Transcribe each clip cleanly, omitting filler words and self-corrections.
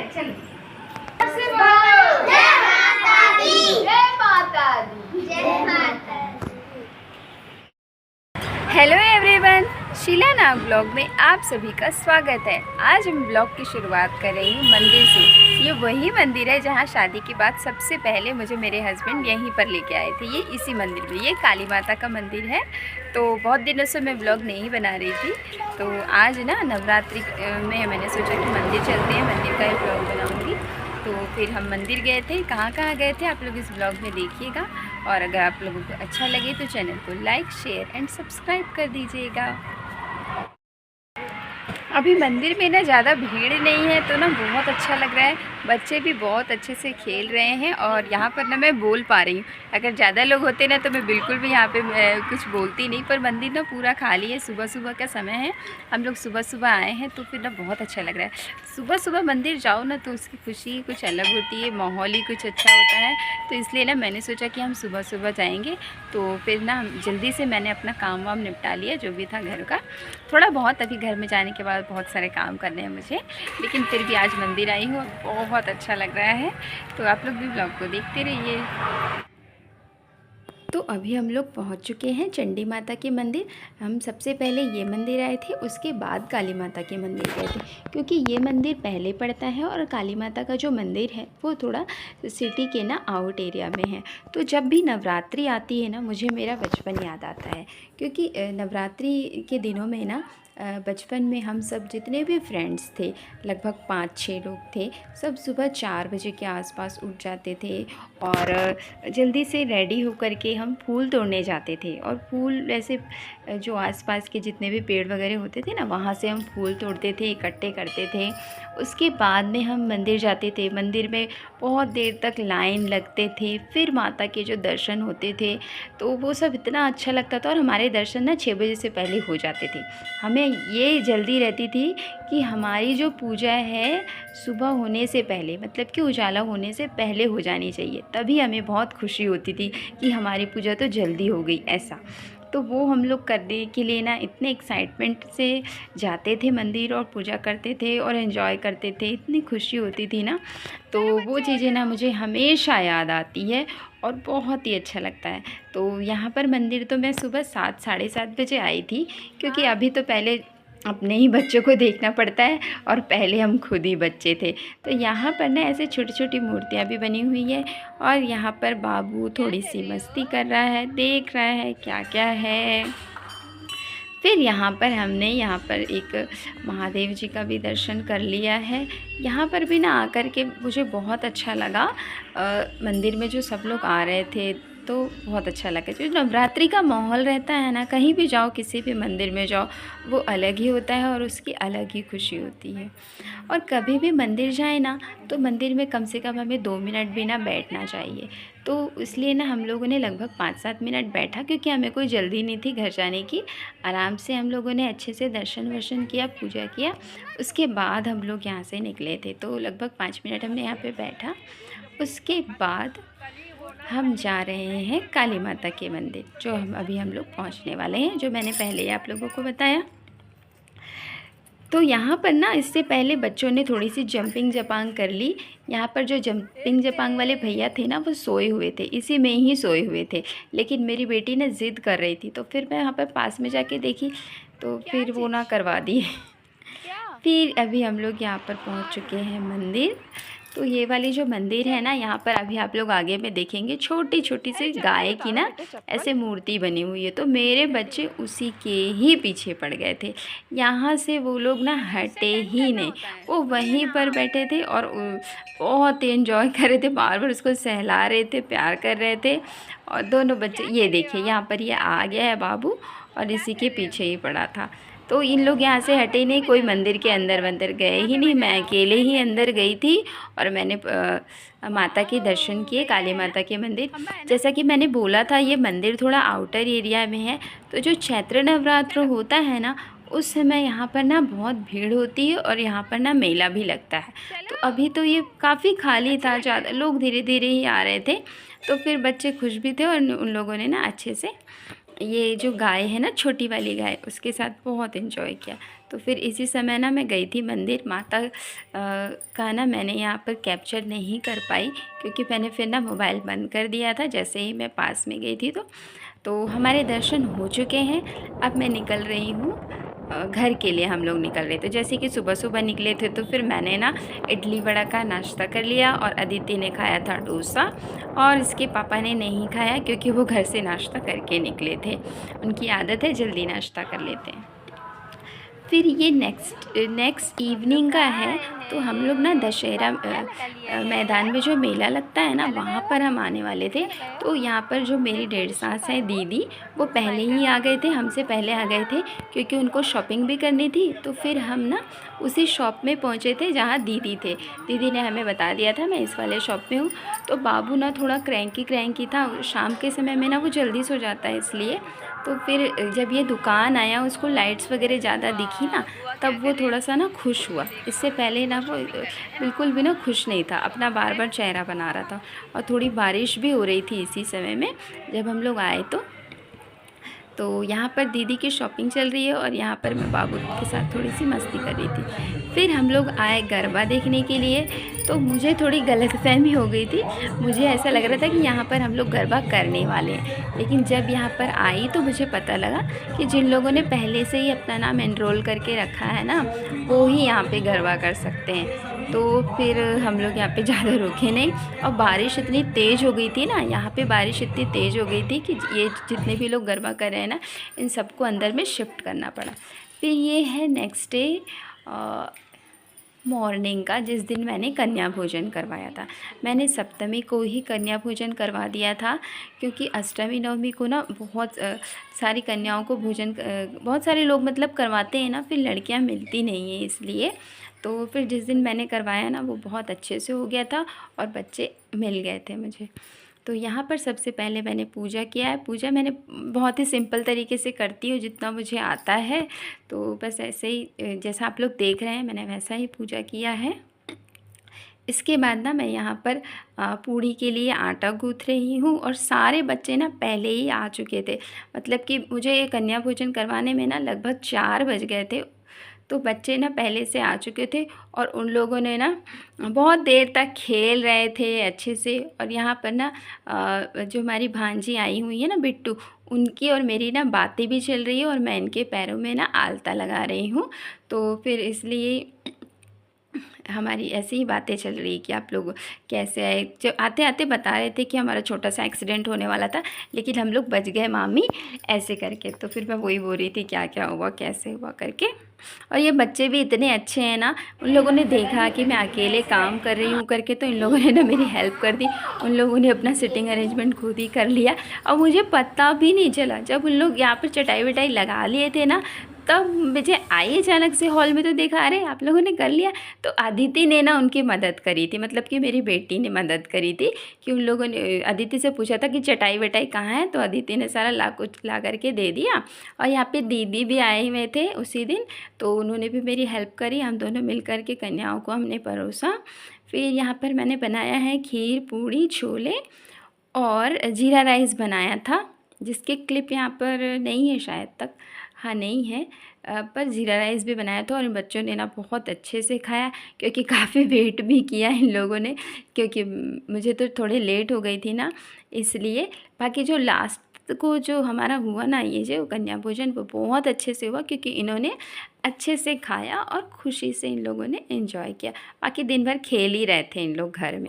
चलो। जय माता दी। जय माता दी। जय माता दी। हेलो एवरीवन, शीला नाग ब्लॉग में आप सभी का स्वागत है। आज हम ब्लॉग की शुरुआत कर रही हूँ मंदिर से। ये वही मंदिर है जहाँ शादी के बाद सबसे पहले मुझे मेरे हस्बैंड यहीं पर लेके आए थे। ये इसी मंदिर में, ये काली माता का मंदिर है। तो बहुत दिनों से मैं ब्लॉग नहीं बना रही थी, तो आज ना नवरात्रि में मैंने सोचा कि मंदिर चलते हैं, मंदिर का ही ब्लॉग बनाऊँगी। तो फिर हम मंदिर गए थे। कहाँ कहाँ गए थे आप लोग इस ब्लॉग में देखिएगा, और अगर आप लोगों को अच्छा लगे तो चैनल को लाइक, शेयर एंड सब्सक्राइब कर दीजिएगा। अभी मंदिर में ना ज़्यादा भीड़ नहीं है, तो ना बहुत अच्छा लग रहा है। बच्चे भी बहुत अच्छे से खेल रहे हैं और यहाँ पर ना मैं बोल पा रही हूँ। अगर ज़्यादा लोग होते ना तो मैं बिल्कुल भी यहाँ पे कुछ बोलती नहीं, पर मंदिर ना पूरा खाली है। सुबह सुबह का समय है, हम लोग सुबह सुबह आए हैं, तो फिर ना बहुत अच्छा लग रहा है। सुबह सुबह मंदिर जाओ ना तो उसकी खुशी कुछ अलग होती है, माहौल ही कुछ अच्छा होता है। तो इसलिए ना मैंने सोचा कि हम सुबह सुबह जाएँगे। तो फिर ना जल्दी से मैंने अपना काम वाम निपटा लिया, जो भी था घर का। थोड़ा बहुत अभी घर में जाने के बाद बहुत सारे काम करने हैं मुझे, लेकिन फिर भी आज मंदिर आई हूँ, बहुत अच्छा लग रहा है। तो आप लोग भी ब्लॉग को देखते रहिए। तो अभी हम लोग पहुँच चुके हैं चंडी माता के मंदिर। हम सबसे पहले ये मंदिर आए थे, उसके बाद काली माता के मंदिर गए थे, क्योंकि ये मंदिर पहले पड़ता है और काली माता का जो मंदिर है वो थोड़ा सिटी के ना आउट एरिया में है। तो जब भी नवरात्रि आती है ना, मुझे मेरा बचपन याद आता है, क्योंकि नवरात्रि के दिनों में ना बचपन में हम सब जितने भी फ्रेंड्स थे, लगभग 5-6 लोग थे, सब सुबह 4 बजे के आसपास उठ जाते थे और जल्दी से रेडी होकर के हम फूल तोड़ने जाते थे। और फूल ऐसे जो आसपास के जितने भी पेड़ वगैरह होते थे ना, वहाँ से हम फूल तोड़ते थे, इकट्ठे करते थे। उसके बाद में हम मंदिर जाते थे। मंदिर में बहुत देर तक लाइन लगते थे, फिर माता के जो दर्शन होते थे तो वो सब इतना अच्छा लगता था। और हमारे दर्शन ना 6 बजे से पहले हो जाते थे। हमें ये जल्दी रहती थी कि हमारी जो पूजा है सुबह होने से पहले, मतलब कि उजाला होने से पहले हो जानी चाहिए, तभी हमें बहुत खुशी होती थी कि हमारी पूजा तो जल्दी हो गई ऐसा। तो वो हम लोग करने के लिए ना इतने एक्साइटमेंट से जाते थे मंदिर और पूजा करते थे और एंजॉय करते थे, इतनी खुशी होती थी ना। तो वो चीज़ें ना मुझे हमेशा याद आती है और बहुत ही अच्छा लगता है। तो यहाँ पर मंदिर तो मैं सुबह 7 साढ़े 7 बजे आई थी, क्योंकि अभी तो पहले अपने ही बच्चों को देखना पड़ता है और पहले हम खुद ही बच्चे थे। तो यहाँ पर ना ऐसे छोटी छोटी मूर्तियाँ भी बनी हुई है और यहाँ पर बाबू थोड़ी सी मस्ती कर रहा है, देख रहा है क्या क्या है। फिर यहाँ पर हमने यहाँ पर एक महादेव जी का भी दर्शन कर लिया है। यहाँ पर भी ना आकर के मुझे बहुत अच्छा लगा। मंदिर में जो सब लोग आ रहे थे तो बहुत अच्छा लगा। जो नवरात्रि का माहौल रहता है ना, कहीं भी जाओ, किसी भी मंदिर में जाओ, वो अलग ही होता है और उसकी अलग ही खुशी होती है। और कभी भी मंदिर जाए ना तो मंदिर में कम से कम हमें 2 मिनट भी ना बैठना चाहिए। तो इसलिए ना हम लोगों ने लगभग 5-7 मिनट बैठा, क्योंकि हमें कोई जल्दी नहीं थी घर जाने की। आराम से हम लोगों ने अच्छे से दर्शन वर्शन किया, पूजा किया, उसके बाद हम लोग यहाँ से निकले थे। तो लगभग 5 मिनट हमने यहाँ पे बैठा। उसके बाद हम जा रहे हैं काली माता के मंदिर, जो हम लोग पहुँचने वाले हैं, जो मैंने पहले ही आप लोगों को बताया। तो यहाँ पर ना इससे पहले बच्चों ने थोड़ी सी जंपिंग जपांग कर ली। यहाँ पर जो जंपिंग जपांग वाले भैया थे ना, वो सोए हुए थे, इसी में ही सोए हुए थे। लेकिन मेरी बेटी ने ज़िद कर रही थी, तो फिर मैं यहाँ पर पास में जाके देखी, तो फिर वो ना करवा दिए। फिर अभी हम लोग यहाँ पर पहुँच चुके हैं मंदिर। तो ये वाली जो मंदिर है ना, यहाँ पर अभी आप लोग आगे में देखेंगे छोटी छोटी सी गाय की ना ऐसे मूर्ति बनी हुई है। तो मेरे बच्चे उसी के ही पीछे पड़ गए थे। यहाँ से वो लोग ना हटे ही नहीं, वो वहीं पर बैठे थे और बहुत एंजॉय कर रहे थे, बार बार उसको सहला रहे थे, प्यार कर रहे थे। और दोनों बच्चे, ये देखिए यहाँ पर ये आ गया है बाबू और इसी के पीछे ही पड़ा था। तो इन लोग यहाँ से हटे नहीं, कोई मंदिर के अंदर गए ही नहीं। मैं अकेले ही अंदर गई थी और मैंने माता के दर्शन किए, काली माता के मंदिर। जैसा कि मैंने बोला था, ये मंदिर थोड़ा आउटर एरिया में है। तो जो चैत्र नवरात्र होता है ना, उस समय यहाँ पर ना बहुत भीड़ होती है और यहाँ पर ना मेला भी लगता है। तो अभी तो ये काफ़ी खाली था, ज़्यादा लोग धीरे धीरे ही आ रहे थे। तो फिर बच्चे खुश भी थे और उन लोगों ने ना अच्छे से ये जो गाय है ना, छोटी वाली गाय, उसके साथ बहुत इन्जॉय किया। तो फिर इसी समय ना मैं गई थी मंदिर। माता का ना मैंने यहाँ पर कैप्चर नहीं कर पाई, क्योंकि मैंने फिर ना मोबाइल बंद कर दिया था जैसे ही मैं पास में गई थी। तो हमारे दर्शन हो चुके हैं। अब मैं निकल रही हूँ घर के लिए। हम लोग निकल रहे थे, जैसे कि सुबह सुबह निकले थे तो फिर मैंने ना इडली वड़ा का नाश्ता कर लिया, और अदिति ने खाया था डोसा, और इसके पापा ने नहीं खाया क्योंकि वो घर से नाश्ता करके निकले थे। उनकी आदत है जल्दी नाश्ता कर लेते हैं। फिर ये नेक्स्ट इवनिंग का है। तो हम लोग ना दशहरा मैदान में जो मेला लगता है ना, वहाँ पर हम आने वाले थे। तो यहाँ पर जो मेरी डेढ़ सास है दीदी, वो पहले ही आ गए थे, हमसे पहले आ गए थे, क्योंकि उनको शॉपिंग भी करनी थी। तो फिर हम ना उसी शॉप में पहुँचे थे जहाँ दीदी थे। दीदी ने हमें बता दिया था मैं इस वाले शॉप में हूँ। तो बाबू ना थोड़ा क्रैंकी था, शाम के समय में ना वो जल्दी सो जाता है, इसलिए। तो फिर जब ये दुकान आया, उसको लाइट्स वगैरह ज़्यादा दिखी ना, तब वो थोड़ा सा ना खुश हुआ। इससे पहले ना वो बिल्कुल भी ना खुश नहीं था, अपना बार बार चेहरा बना रहा था। और थोड़ी बारिश भी हो रही थी इसी समय में जब हम लोग आए। तो यहाँ पर दीदी की शॉपिंग चल रही है, और यहाँ पर मैं बाबू के साथ थोड़ी सी मस्ती कर रही थी। फिर हम लोग आए गरबा देखने के लिए। तो मुझे थोड़ी गलतफहमी हो गई थी। मुझे ऐसा लग रहा था कि यहाँ पर हम लोग गरबा करने वाले हैं, लेकिन जब यहाँ पर आई तो मुझे पता लगा कि जिन लोगों ने पहले से ही अपना नाम एनरोल करके रखा है ना, वो ही यहाँ पर गरबा कर सकते हैं। तो फिर हम लोग यहाँ पे ज़्यादा रुके नहीं, और बारिश इतनी तेज़ हो गई थी ना, यहाँ पे बारिश इतनी तेज़ हो गई थी कि ये जितने भी लोग गरबा कर रहे हैं ना, इन सबको अंदर में शिफ्ट करना पड़ा। फिर ये है नेक्स्ट डे मॉर्निंग का, जिस दिन मैंने कन्या भोजन करवाया था। मैंने सप्तमी को ही कन्या भोजन करवा दिया था, क्योंकि अष्टमी नवमी को ना बहुत सारी कन्याओं को भोजन बहुत सारे लोग मतलब करवाते हैं ना, फिर लड़कियां मिलती नहीं हैं, इसलिए। तो फिर जिस दिन मैंने करवाया ना, वो बहुत अच्छे से हो गया था और बच्चे मिल गए थे मुझे। तो यहाँ पर सबसे पहले मैंने पूजा किया है। पूजा मैंने बहुत ही सिंपल तरीके से करती हूँ, जितना मुझे आता है। तो बस ऐसे ही जैसा आप लोग देख रहे हैं, मैंने वैसा ही पूजा किया है। इसके बाद ना मैं यहाँ पर पूड़ी के लिए आटा गूँथ रही हूँ, और सारे बच्चे ना पहले ही आ चुके थे। मतलब कि मुझे ये कन्या भोजन करवाने में ना लगभग 4 बज गए थे। तो बच्चे ना पहले से आ चुके थे, और उन लोगों ने ना बहुत देर तक खेल रहे थे अच्छे से। और यहाँ पर ना जो हमारी भांजी आई हुई है ना, बिट्टू, उनकी और मेरी ना बातें भी चल रही है, और मैं इनके पैरों में ना आलता लगा रही हूँ। तो फिर इसलिए हमारी ऐसी ही बातें चल रही कि आप लोग कैसे आए। जब आते आते बता रहे थे कि हमारा छोटा सा एक्सीडेंट होने वाला था, लेकिन हम लोग बच गए मामी, ऐसे करके। तो फिर मैं वही बोल रही थी क्या क्या हुआ, कैसे हुआ करके। और ये बच्चे भी इतने अच्छे हैं ना, उन लोगों ने देखा कि मैं अकेले काम कर रही हूँ करके, तो इन लोगों ने ना मेरी हेल्प कर दी। उन लोगों ने अपना सिटिंग अरेंजमेंट खुद ही कर लिया, और मुझे पता भी नहीं चला। जब उन लोग यहाँ पर चटाई वटाई लगा लिए थे ना, तब मुझे आई अचानक से हॉल में, तो देखा अरे आप लोगों ने कर लिया। तो अदिति ने ना उनकी मदद करी थी, मतलब कि मेरी बेटी ने मदद करी थी। कि उन लोगों ने अदिति से पूछा था कि चटाई वटाई कहाँ है, तो अदिति ने सारा कुछ ला करके दे दिया। और यहाँ पे दीदी भी आए हुए थे उसी दिन, तो उन्होंने भी मेरी हेल्प करी। हम दोनों मिल कर के कन्याओं को हमने परोसा। फिर यहाँ पर मैंने बनाया है खीर, पूड़ी, छोले और जीरा राइस बनाया था, जिसके क्लिप यहाँ पर नहीं है शायद तक, हाँ नहीं है, पर जीरा राइस भी बनाया था। और इन बच्चों ने ना बहुत अच्छे से खाया, क्योंकि काफ़ी वेट भी किया इन लोगों ने, क्योंकि मुझे तो थोड़े लेट हो गई थी ना, इसलिए। बाकी जो लास्ट को जो हमारा हुआ ना, ये जो कन्या भोजन, वो बहुत अच्छे से हुआ, क्योंकि इन्होंने अच्छे से खाया और खुशी से इन लोगों ने एंजॉय किया। बाकी दिन भर खेल ही रहे थे इन लोग घर में।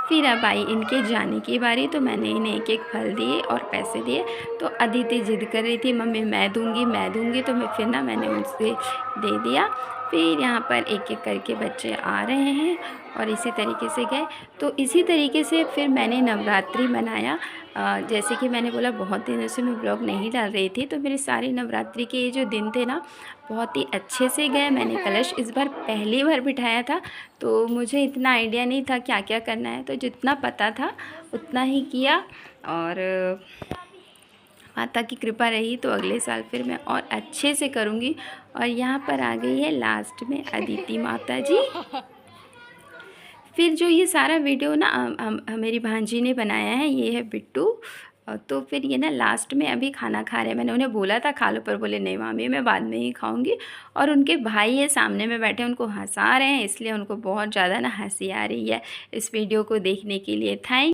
फिर अब आई इनके जाने की बारी, तो मैंने इन्हें एक एक फल दिए और पैसे दिए। तो अदिति जिद कर रही थी मम्मी मैं दूंगी, तो फिर ना मैंने उनसे दे दिया। फिर यहाँ पर एक एक करके बच्चे आ रहे हैं, और इसी तरीके से गए। तो इसी तरीके से फिर मैंने नवरात्रि मनाया। जैसे कि मैंने बोला बहुत दिनों से मैं ब्लॉग नहीं डाल रही थी, तो मेरे सारे नवरात्रि के ये जो दिन थे ना, बहुत ही अच्छे से गए। मैंने कलश इस बार पहली बार बिठाया था, तो मुझे इतना आइडिया नहीं था क्या क्या करना है, तो जितना पता था उतना ही किया। और माता की कृपा रही तो अगले साल फिर मैं और अच्छे से करूँगी। और यहाँ पर आ गई है लास्ट में अदिति माता जी। फिर जो ये सारा वीडियो ना मेरी भांजी ने बनाया है, ये है बिट्टू, तो फिर ये ना लास्ट में अभी खाना खा रहे हैं। मैंने उन्हें बोला था खा लो, पर बोले नहीं मामी मैं बाद में ही खाऊंगी। और उनके भाई ये सामने में बैठे उनको हंसा रहे हैं, इसलिए उनको बहुत ज़्यादा ना हंसी आ रही है। इस वीडियो को देखने के लिए थैंक